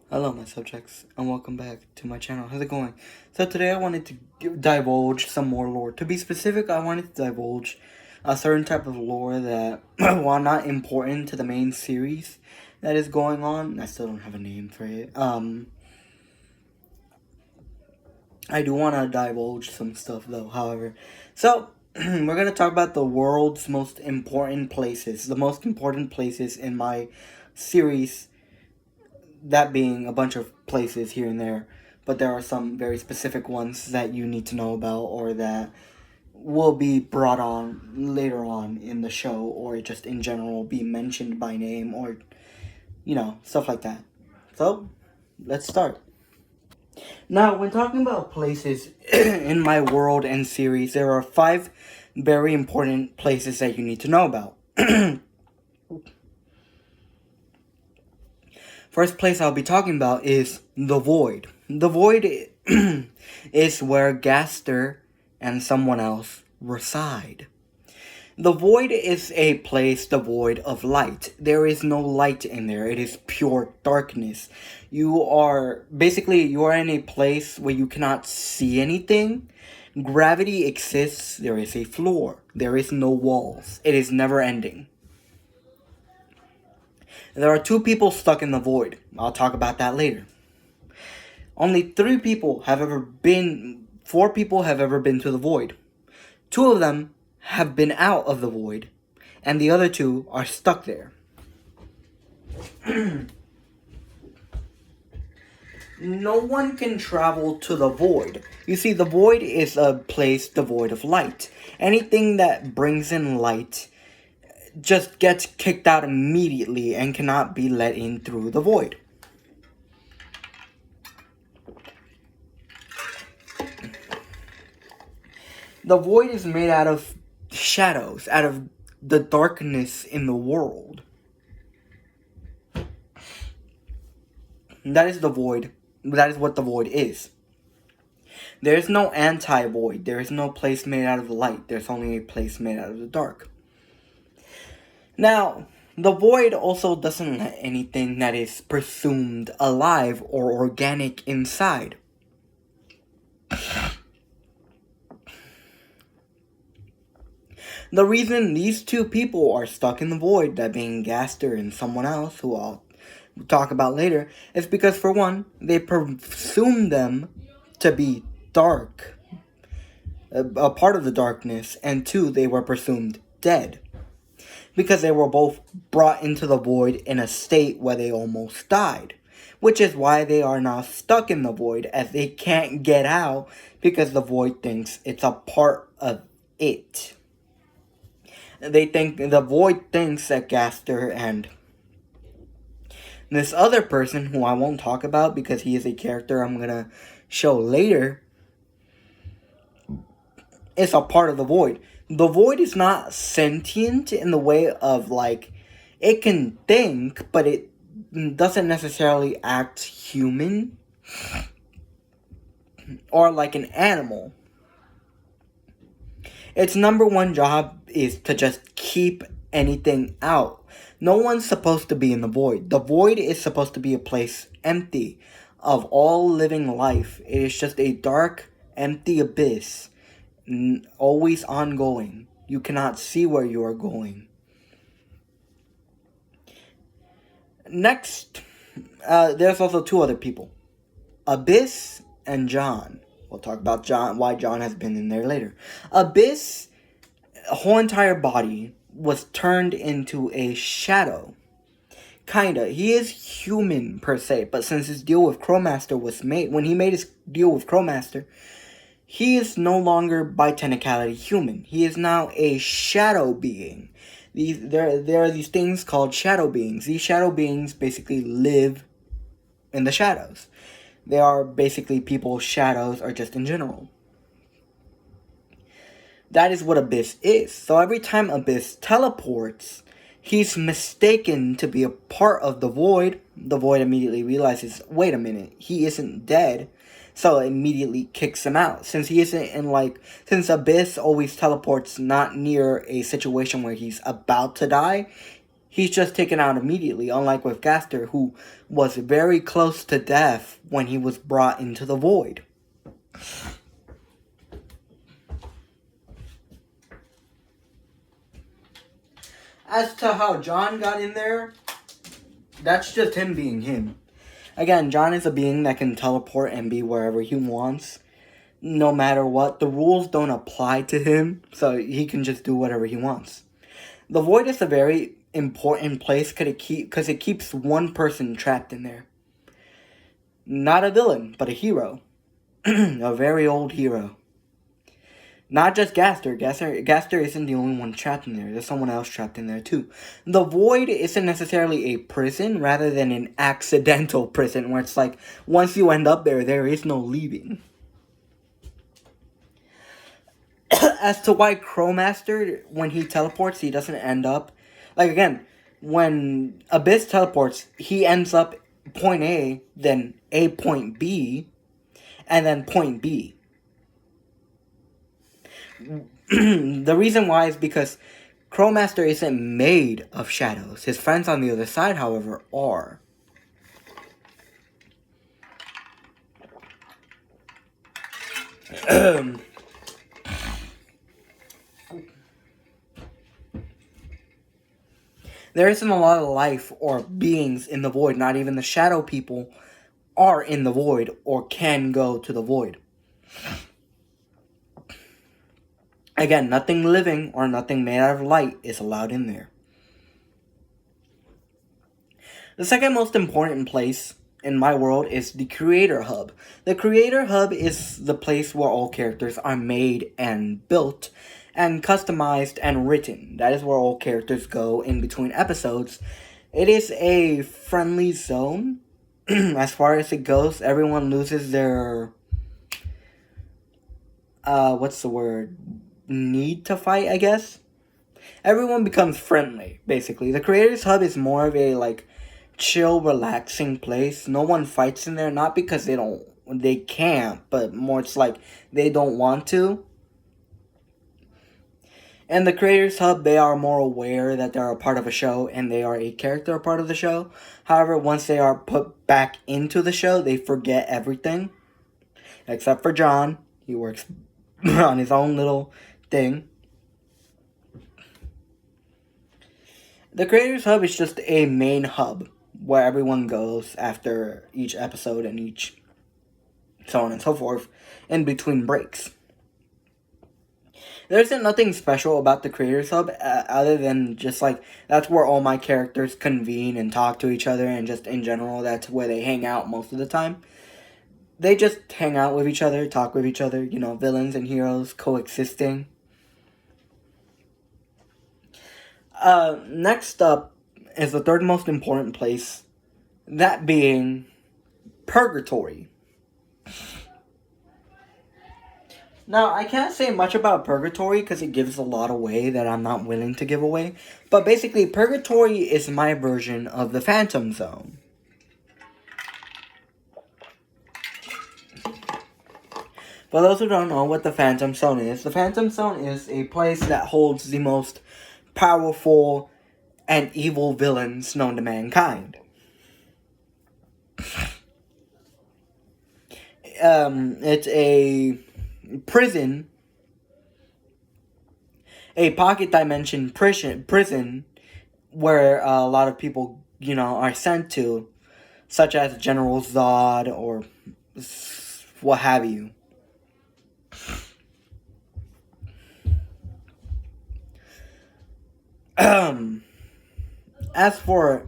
Hello my subjects, and welcome back to my channel. How's it going? So today I wanted to divulge some more lore. To be specific, I wanted to divulge a certain type of lore that, while not important to the main series that is going on, I still don't have a name for it. I do want to divulge some stuff though, however. So, we're going to talk about the world's most important places. The most important places in my series, that being a bunch of places here and there, but there are some very specific ones that you need to know about or that will be brought on later on in the show, or just in general be mentioned by name, or stuff like that. So let's start. Now, when talking about places in my world and series, there are 5 very important places that you need to know about. First place I'll be talking about is the Void. The Void is where Gaster and someone else reside. The Void is a place devoid of light. There is no light in there. It is pure darkness. You are in a place where you cannot see anything. Gravity exists. There is a floor. There is no walls. It is never ending. There are 2 people stuck in the Void. I'll talk about that later. Only 4 people have ever been to the Void. 2 of them have been out of the Void, and the other 2 are stuck there. No one can travel to the Void. You see, the Void is a place devoid of light. Anything that brings in light just gets kicked out immediately and cannot be let in through the Void. The Void is made out of shadows, out of the darkness in the world. That is the Void. That is what the Void is. There is no anti-Void. There is no place made out of the light. There's only a place made out of the dark. Now, the Void also doesn't let anything that is presumed alive or organic inside. The reason these 2 people are stuck in the Void, that being Gaster and someone else, who I'll talk about later, is because, for one, they presume them to be dark, a part of the darkness, and 2, they were presumed dead. Because they were both brought into the Void in a state where they almost died. Which is why they are now stuck in the Void, as they can't get out because the Void thinks it's a part of it. The Void thinks that Gaster and this other person, who I won't talk about because he is a character I'm gonna show later, is a part of the Void. The Void is not sentient in the way of, like, it can think, but it doesn't necessarily act human or like an animal. Its number 1 job is to just keep anything out. No one's supposed to be in the Void. The Void is supposed to be a place empty of all living life. It is just a dark, empty abyss, always ongoing. You cannot see where you are going. Next, there's also 2 other people, Abyss and John. We'll talk about John, why John has been in there later. Abyss' whole entire body was turned into a shadow. Kinda. He is human per se, but since his deal with Crowmaster was made, when he made his deal with Crowmaster, he is no longer by technicality human. He is now a shadow being. There are these things called shadow beings. These shadow beings basically live in the shadows. They are basically people's shadows, or just in general. That is what Abyss is. So every time Abyss teleports, he's mistaken to be a part of the Void. The Void immediately realizes, wait a minute, he isn't dead. So it immediately kicks him out. Since Abyss always teleports not near a situation where he's about to die, he's just taken out immediately, unlike with Gaster, who was very close to death when he was brought into the void. As to how John got in there, that's just him being him. Again, John is a being that can teleport and be wherever he wants, no matter what. The rules don't apply to him, so he can just do whatever he wants. The void is a very important place because it keeps one person trapped in there. Not a villain, but a hero. A very old hero. Not just Gaster. Gaster isn't the only one trapped in there. There's someone else trapped in there too. The void isn't necessarily a prison rather than an accidental prison where it's like once you end up there, there is no leaving. As to why Crowmaster, when he teleports, he doesn't end up... Like, again, when Abyss teleports, he ends up point A, then A point B, and then point B. The reason why is because Crowmaster isn't made of shadows. His friends on the other side, however, are. There isn't a lot of life or beings in the void. Not even the shadow people are in the void or can go to the void. Again, nothing living or nothing made out of light is allowed in there. The second most important place in my world is the Creator Hub. The Creator Hub is the place where all characters are made and built and customized and written. That is where all characters go in between episodes. It is a friendly zone. As far as it goes, everyone loses their... what's the word? Need to fight, I guess. Everyone becomes friendly, basically. The Creators Hub is more of a, like, chill, relaxing place. No one fights in there, not because they can't, but more it's like they don't want to. And the Creators Hub, they are more aware that they're a part of a show and they are a character a part of the show. However, once they are put back into the show, they forget everything. Except for John. He works on his own little thing. The Creators Hub is just a main hub where everyone goes after each episode and each so on and so forth in between breaks. There isn't nothing special about the Creators Hub other than just like that's where all my characters convene and talk to each other, and just in general that's where they hang out most of the time. They just hang out with each other, talk with each other, you know, villains and heroes coexisting. Next up is the third most important place, that being Purgatory. Now, I can't say much about Purgatory because it gives a lot away that I'm not willing to give away. But basically, Purgatory is my version of the Phantom Zone. For those who don't know what the Phantom Zone is, the Phantom Zone is a place that holds the most powerful and evil villains known to mankind. It's a prison, a pocket dimension prison where a lot of people, you know, are sent to, such as General Zod or what have you. As for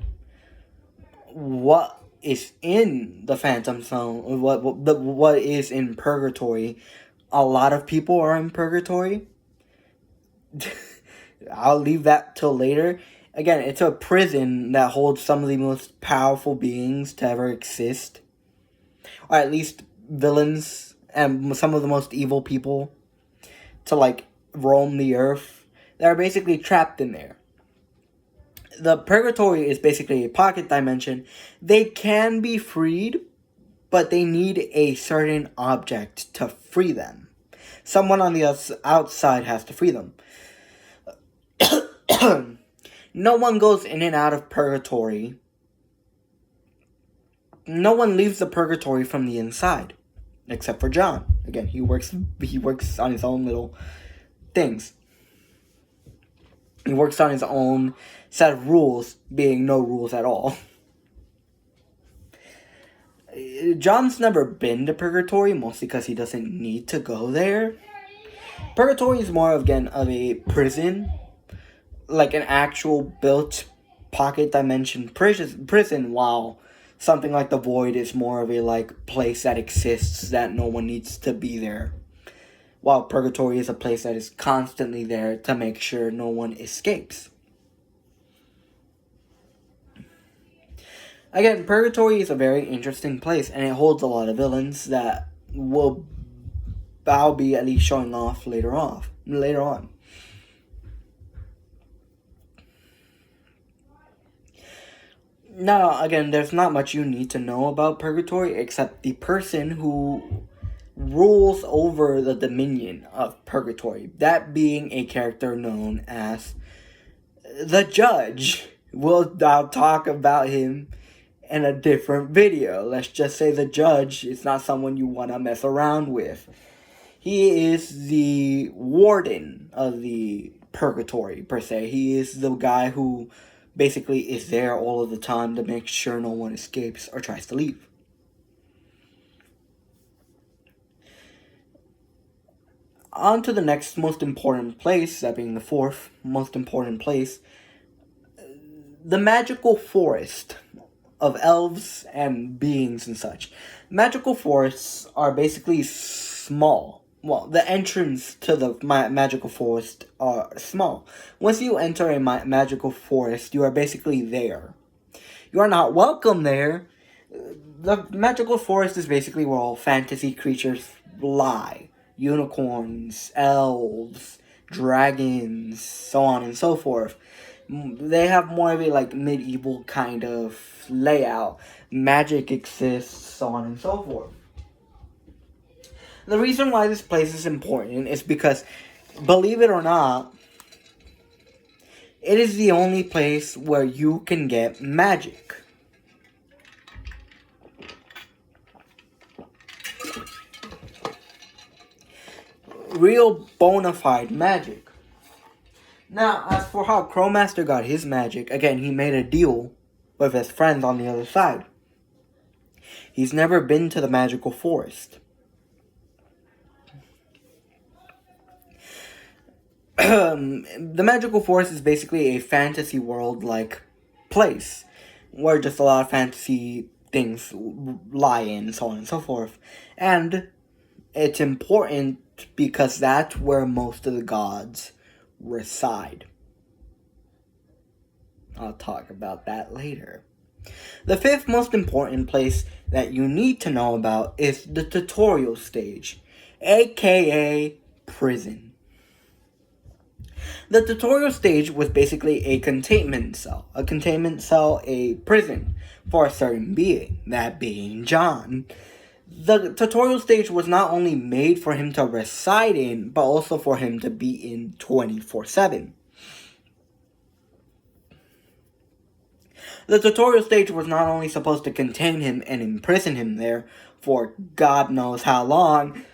what is in the Phantom Zone, what is in Purgatory, a lot of people are in Purgatory. I'll leave that till later. Again, it's a prison that holds some of the most powerful beings to ever exist. Or at least villains and some of the most evil people to, like, roam the earth. They're basically trapped in there. The Purgatory is basically a pocket dimension. They can be freed, but they need a certain object to free them. Someone on the outside has to free them. No one goes in and out of purgatory. No one leaves the purgatory from the inside, except for John. Again, he works on his own little things. He works on his own set of rules, being no rules at all. John's never been to purgatory, mostly because he doesn't need to go there. Purgatory is more, again, of a prison, like an actual built pocket dimension prison, while something like the Void is more of a, like, place that exists that no one needs to be there. While purgatory is a place that is constantly there to make sure no one escapes. Again, purgatory is a very interesting place, and it holds a lot of villains that I'll be at least showing off later on. Now, again, there's not much you need to know about purgatory except the person who rules over the dominion of purgatory. That being a character known as the Judge. I'll talk about him in a different video. Let's just say the Judge is not someone you want to mess around with. He is the warden of the purgatory, per se. He is the guy who basically is there all of the time to make sure no one escapes or tries to leave. On to the next most important place, that being the fourth most important place, the magical forest of elves and beings and such. Magical forests are basically small. Well, the entrance to the magical forest are small. Once you enter a magical forest, you are basically there. You are not welcome there. The magical forest is basically where all fantasy creatures lie. Unicorns, elves, dragons, so on and so forth. They have more of a, like, medieval kind of layout. Magic exists, so on and so forth. The reason why this place is important is because, believe it or not, it is the only place where you can get magic. Real bona fide magic. Now, as for how Crowmaster got his magic, again, he made a deal with his friends on the other side. He's never been to the magical forest. The magical forest is basically a fantasy world-like place where just a lot of fantasy things lie in, so on and so forth. And it's important because that's where most of the gods reside. I'll talk about that later. The fifth most important place that you need to know about is the tutorial stage, aka prison. The tutorial stage was basically a containment cell. A prison for a certain being, that being John. The tutorial stage was not only made for him to reside in, but also for him to be in 24/7. The tutorial stage was not only supposed to contain him and imprison him there for God knows how long.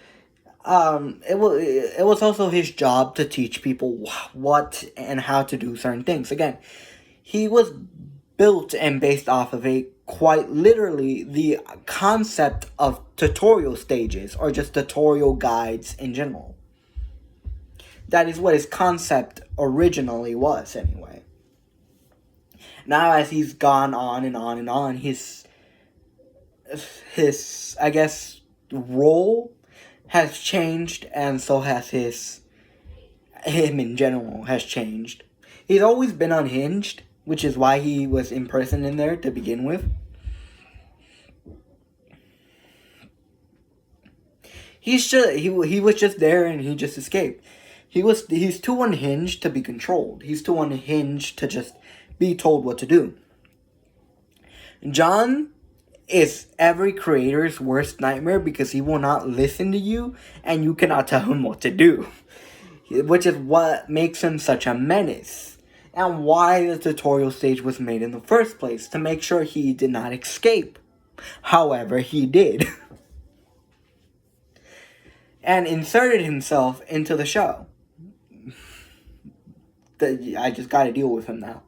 It was also his job to teach people what and how to do certain things. Again, he was built and based off of quite literally the concept of tutorial stages, or just tutorial guides in general. That is what his concept originally was, anyway. Now, as he's gone on and on and on, his I guess, role has changed, and so has him in general has changed. He's always been unhinged, which is why he was imprisoned in there to begin with. He was just there and he just escaped. He's too unhinged to be controlled. He's too unhinged to just be told what to do. John is every creator's worst nightmare because he will not listen to you and you cannot tell him what to do. Which is what makes him such a menace. and why the tutorial stage was made in the first place, to make sure he did not escape. However, he did. And inserted himself into the show. I just gotta deal with him now.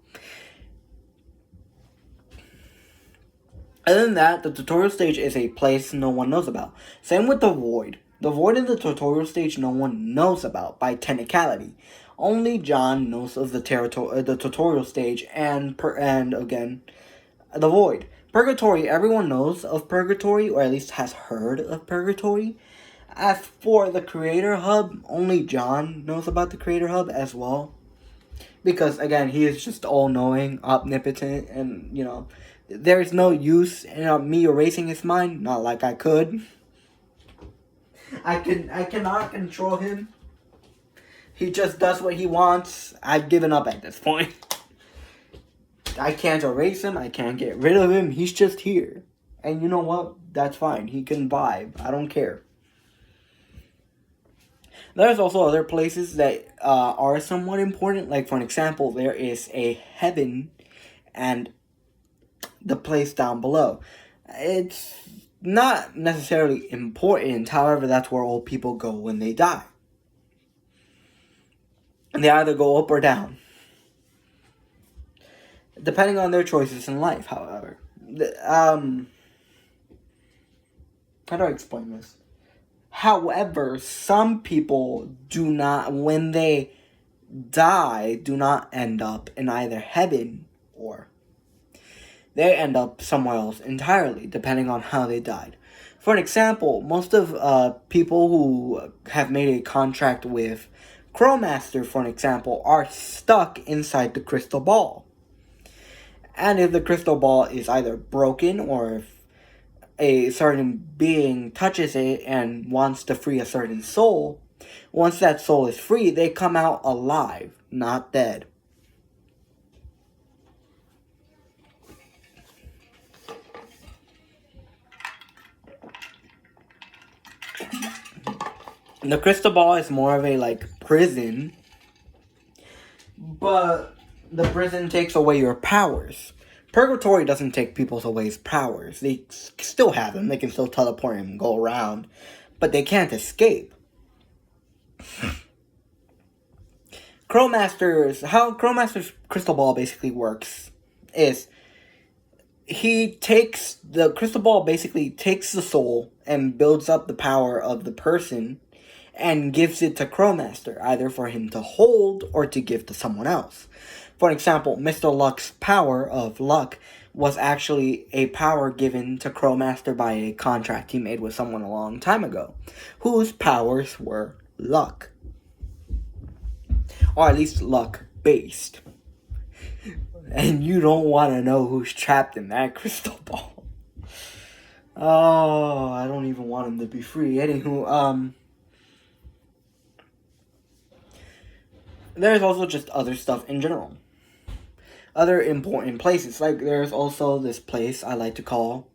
Other than that, the tutorial stage is a place no one knows about. Same with the Void. The Void in the tutorial stage no one knows about by technicality. Only John knows of the tutorial stage and again, the Void. Purgatory, everyone knows of Purgatory, or at least has heard of Purgatory. As for the Creator Hub, only John knows about the Creator Hub as well. Because, again, he is just all-knowing, omnipotent, and, there's no use in me erasing his mind. Not like I could. I cannot control him. He just does what he wants. I've given up at this point. I can't erase him. I can't get rid of him. He's just here. And you know what? That's fine. He can vibe. I don't care. There's also other places that are somewhat important. Like, for an example, there is a heaven and the place down below. It's not necessarily important. However, that's where all people go when they die. And they either go up or down, depending on their choices in life, however. How do I explain this? However, some people do not, when they die, do not end up in either heaven or they end up somewhere else entirely, depending on how they died. For an example, most of people who have made a contract with Crowmaster, for an example, are stuck inside the crystal ball. And if the crystal ball is either broken or if a certain being touches it and wants to free a certain soul, once that soul is free, they come out alive, not dead. The crystal ball is more of a prison, but the prison takes away your powers. Purgatory doesn't take people's powers. They still have them. They can still teleport and go around, but they can't escape. How Crowmaster's crystal ball basically works is the crystal ball basically takes the soul and builds up the power of the person and gives it to Crowmaster, either for him to hold or to give to someone else. For example, Mr. Luck's power of luck was actually a power given to Crowmaster by a contract he made with someone a long time ago, whose powers were luck. Or at least luck-based. And you don't want to know who's trapped in that crystal ball. Oh, I don't even want him to be free. Anywho, there's also just other stuff in general. Other important places. Like, there's also this place I like to call...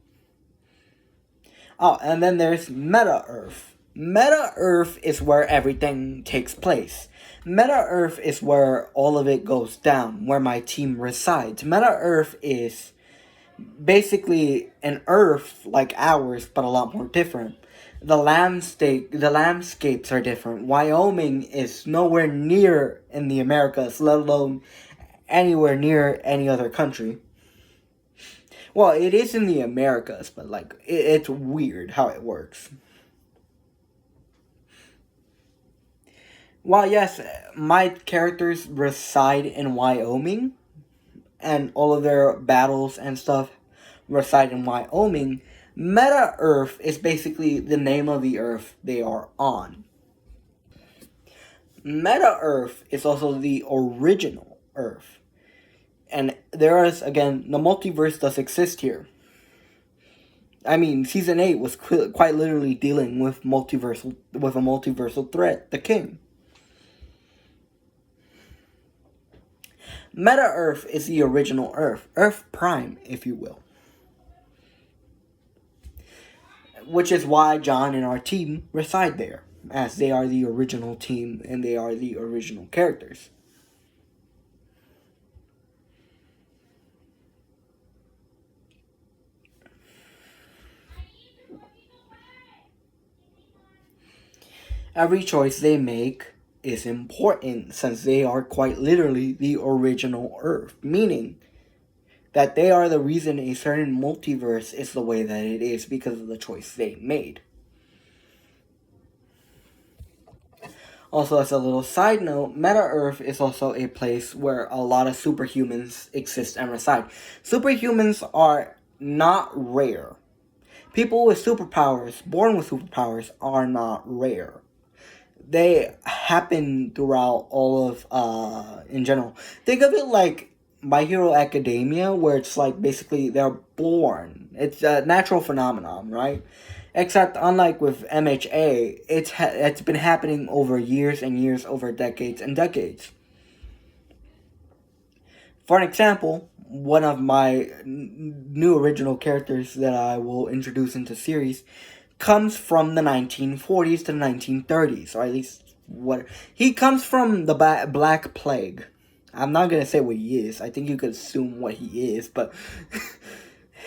Oh, and then there's Meta Earth. Meta Earth is where everything takes place. Meta Earth is where all of it goes down, where my team resides. Meta Earth is basically an Earth like ours, but a lot more different. The landscapes are different. Wyoming is nowhere near in the Americas, let alone anywhere near any other country. Well, it is in the Americas, but it's weird how it works. While yes, my characters reside in Wyoming, and all of their battles and stuff reside in Wyoming, Meta Earth is basically the name of the Earth they are on. Meta Earth is also the original Earth. And there is, again, the multiverse does exist here. I mean, Season 8 was quite literally dealing with a multiversal threat, the King. Meta Earth is the original Earth. Earth Prime, if you will. Which is why John and our team reside there, as they are the original team and they are the original characters. Every choice they make is important since they are quite literally the original Earth, meaning that they are the reason a certain multiverse is the way that it is because of the choice they made. Also, as a little side note, Meta Earth is also a place where a lot of superhumans exist and reside. Superhumans are not rare. People with superpowers, born with superpowers, are not rare. They happen throughout all of, in general. Think of it like My Hero Academia, where it's like basically they're born. It's a natural phenomenon, right? Except unlike with MHA, it's been happening over years and years, over decades and decades. For an example, one of my new original characters that I will introduce into series comes from the 1940s to the 1930s, or at least what he comes from the Black Plague. I'm not gonna say what he is. I think you could assume what he is, but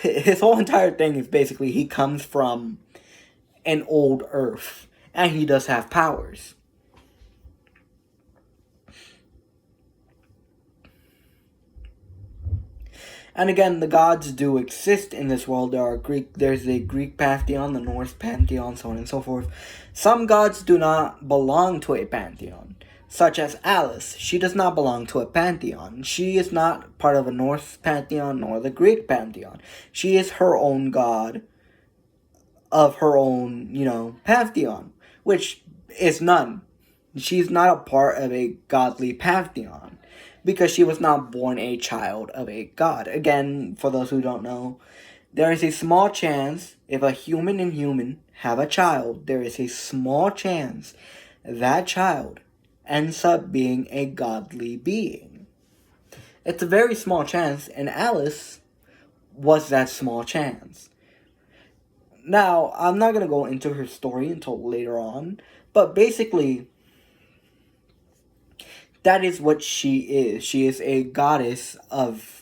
his whole entire thing is basically he comes from an old Earth, and he does have powers. And again, the gods do exist in this world. There's a Greek pantheon, the Norse pantheon, so on and so forth. Some gods do not belong to a pantheon, such as Alice. She does not belong to a pantheon. She is not part of a Norse pantheon nor the Greek pantheon. She is her own god of her own, pantheon, which is none. She's not a part of a godly pantheon because she was not born a child of a god. Again, for those who don't know, there is a small chance if a human and human have a child, there is a small chance that child ends up being a godly being. It's a very small chance, and Alice was that small chance. Now, I'm not going to go into her story until later on, but basically, that is what she is. She is a goddess of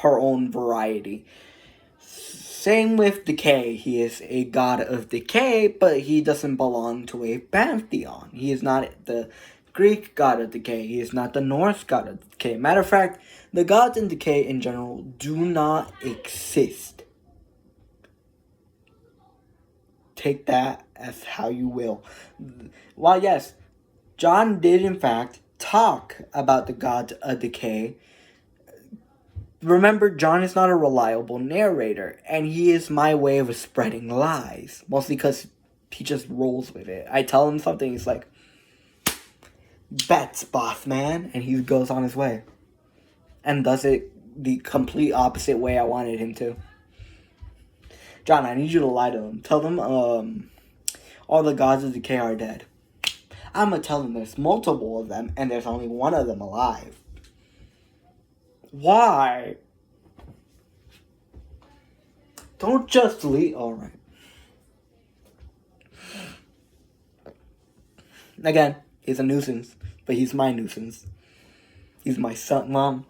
her own variety. Same with Decay. He is a god of decay, but he doesn't belong to a pantheon. He is not the Greek god of decay. He is not the Norse god of decay. Matter of fact, the gods in decay in general do not exist. Take that as how you will. While yes, John did in fact talk about the gods of decay, remember, John is not a reliable narrator, and he is my way of spreading lies, mostly because he just rolls with it. I tell him something, he's like, "Bets, boss man," and he goes on his way. And does it the complete opposite way I wanted him to. John, I need you to lie to them. Tell them, all the gods of decay are dead. I'm gonna tell them there's multiple of them, and there's only one of them alive. Why? Don't just leave. Alright. Again, he's a nuisance, but he's my nuisance. He's my son, Mom.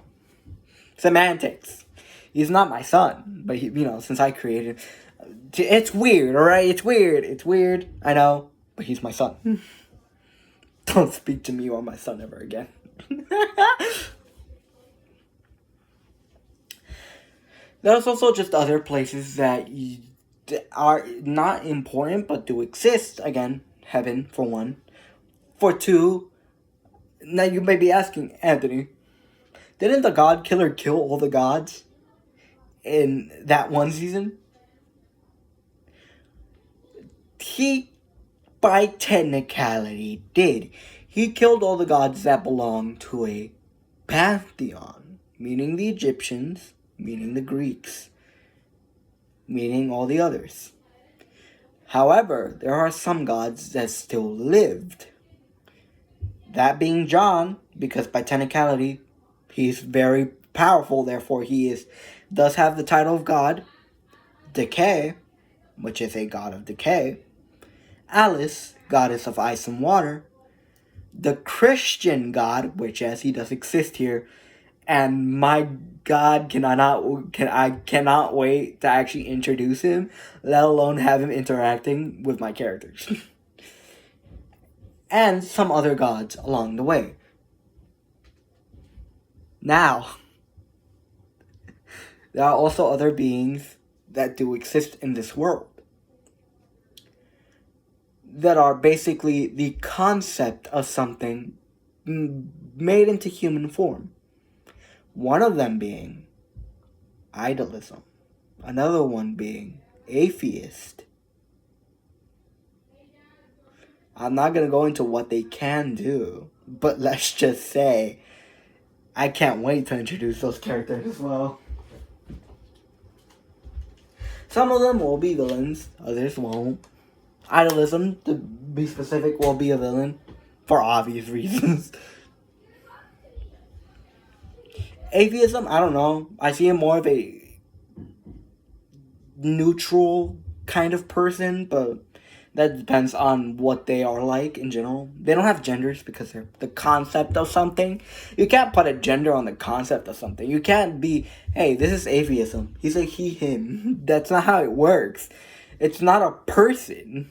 Semantics. He's not my son, but since I created him. It's weird, alright? It's weird. I know, but he's my son. Don't speak to me or my son ever again. There's also just other places that are not important but do exist. Again, heaven for one. For two, now you may be asking, Anthony, didn't the God Killer kill all the gods in that one season? He, by technicality, did. He killed all the gods that belonged to a pantheon, meaning the Egyptians, meaning the Greeks, meaning all the others. However, there are some gods that still lived. That being John, because by technicality, he's very powerful, therefore does have the title of God. Decay, which is a god of decay. Alice, goddess of ice and water. The Christian God, which yes, he does exist here. And my God, I cannot wait to actually introduce him, let alone have him interacting with my characters. and some other gods along the way. Now, there are also other beings that do exist in this world that are basically the concept of something made into human form. One of them being idolism, another one being atheist. I'm not going to go into what they can do, but let's just say I can't wait to introduce those characters as well. Some of them will be villains, others won't. Idolism, to be specific, will be a villain for obvious reasons. Atheism, I don't know. I see him more of a neutral kind of person, but that depends on what they are like in general. They don't have genders because they're the concept of something. You can't put a gender on the concept of something. You can't be, hey, this is atheism. He's a he, him. That's not how it works. It's not a person.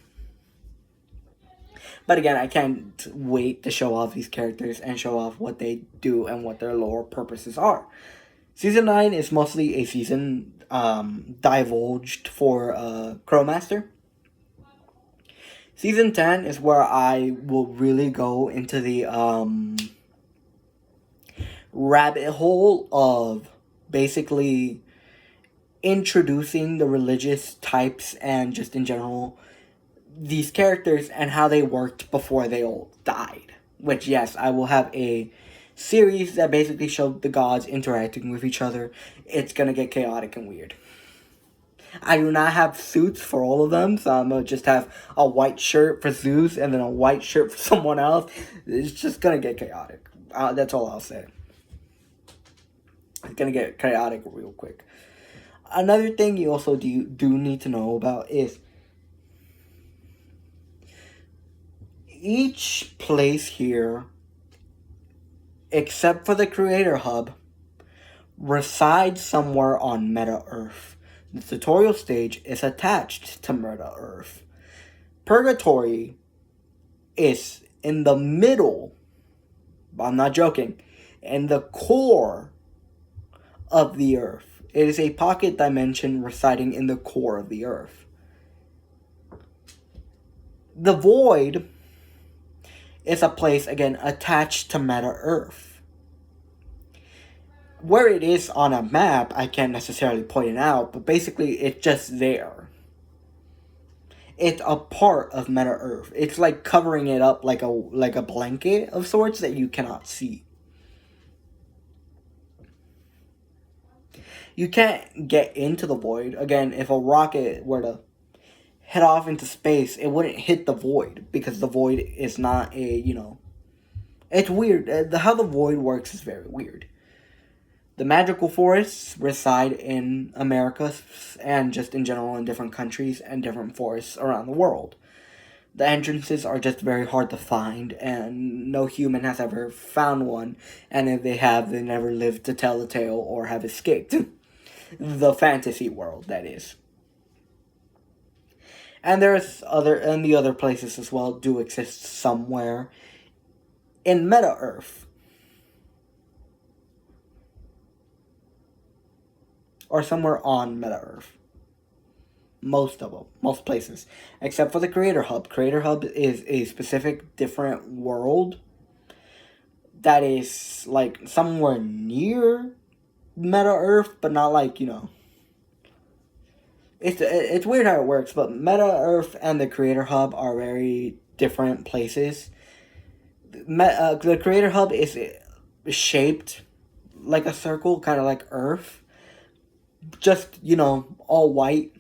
But again, I can't wait to show off these characters and show off what they do and what their lore purposes are. Season 9 is mostly a season divulged for Crowmaster. Season 10 is where I will really go into the rabbit hole of basically introducing the religious types and just in general these characters and how they worked before they all died. Which, yes, I will have a series that basically showed the gods interacting with each other. It's gonna get chaotic and weird. I do not have suits for all of them, so I'm gonna just have a white shirt for Zeus and then a white shirt for someone else. It's just gonna get chaotic. That's all I'll say. It's gonna get chaotic real quick. Another thing you also do need to know about is each place here, except for the Creator Hub, resides somewhere on Meta Earth. The tutorial stage is attached to Meta Earth. Purgatory is in the middle, I'm not joking, in the core of the Earth. It is a pocket dimension residing in the core of the Earth. The Void is a place, again, attached to Meta Earth. Where it is on a map, I can't necessarily point it out, but basically it's just there. It's a part of Meta Earth. It's like covering it up like a blanket of sorts that you cannot see. You can't get into the Void. Again, if a rocket were to head off into space, it wouldn't hit the Void because the Void is not a, it's weird. How the Void works is very weird. The magical forests reside in America and just in general in different countries and different forests around the world. The entrances are just very hard to find and no human has ever found one, and if they have, they never lived to tell the tale or have escaped. The fantasy world, that is. And the other places as well do exist somewhere in Meta Earth. Or somewhere on Meta Earth. Most of them. Most places. Except for the Creator Hub. Creator Hub is a specific different world that is like somewhere near Meta Earth, but not like, It's weird how it works, but Meta Earth and the Creator Hub are very different places. The Creator Hub is shaped like a circle, kind of like Earth. Just, all white.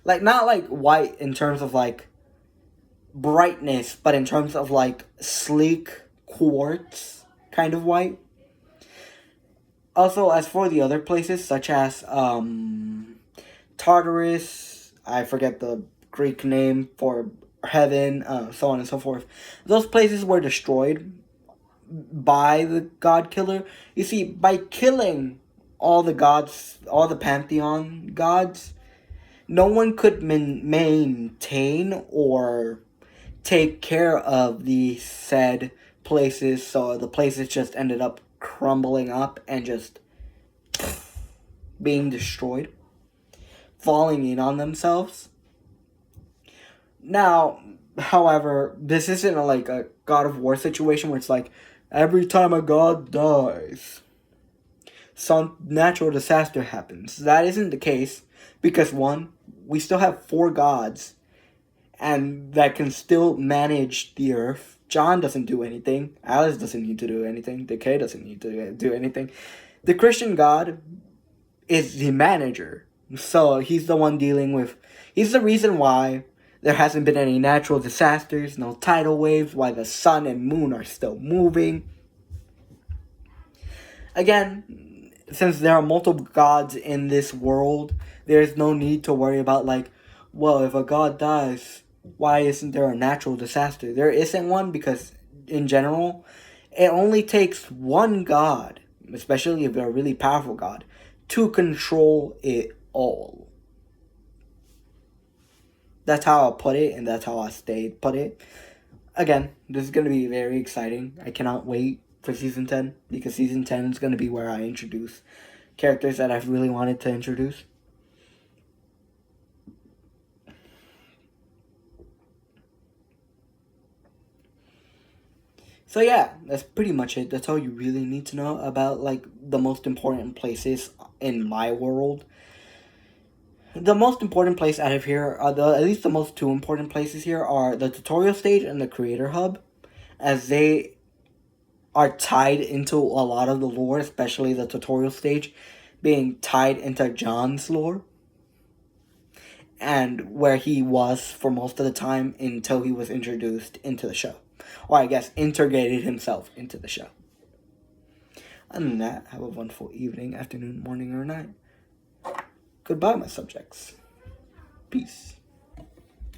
Like, not like white in terms of like brightness, but in terms of like sleek quartz kind of white. Also, as for the other places, such as Tartarus, I forget the Greek name for heaven, so on and so forth. Those places were destroyed by the god killer. You see, by killing all the gods, all the pantheon gods, no one could maintain or take care of the said places, so the places just ended up crumbling up and just being destroyed, falling in on themselves. Now, however, this isn't like a God of War situation where it's like every time a god dies, some natural disaster happens. That isn't the case because one, we still have 4 gods and that can still manage the earth. John doesn't do anything. Alice doesn't need to do anything. Decay doesn't need to do anything. The Christian God is the manager. So he's the one dealing with... He's the reason why there hasn't been any natural disasters, no tidal waves, why the sun and moon are still moving. Again, since there are multiple gods in this world, there's no need to worry about like, well, if a god dies, why isn't there a natural disaster? There isn't one because, in general, it only takes one god, especially if they're a really powerful god, to control it all. That's how I put it, and that's how I put it. Again, this is going to be very exciting. I cannot wait for Season 10, because Season 10 is going to be where I introduce characters that I've really wanted to introduce. So yeah, that's pretty much it. That's all you really need to know about like the most important places in my world. The most important place out of here are at least the most 2 important places here are the tutorial stage and the creator hub, as they are tied into a lot of the lore, especially the tutorial stage being tied into John's lore and where he was for most of the time until he was introduced into the show. Or I guess integrated himself into the show. Other than that, have a wonderful evening, afternoon, morning, or night. Goodbye, my subjects. Peace.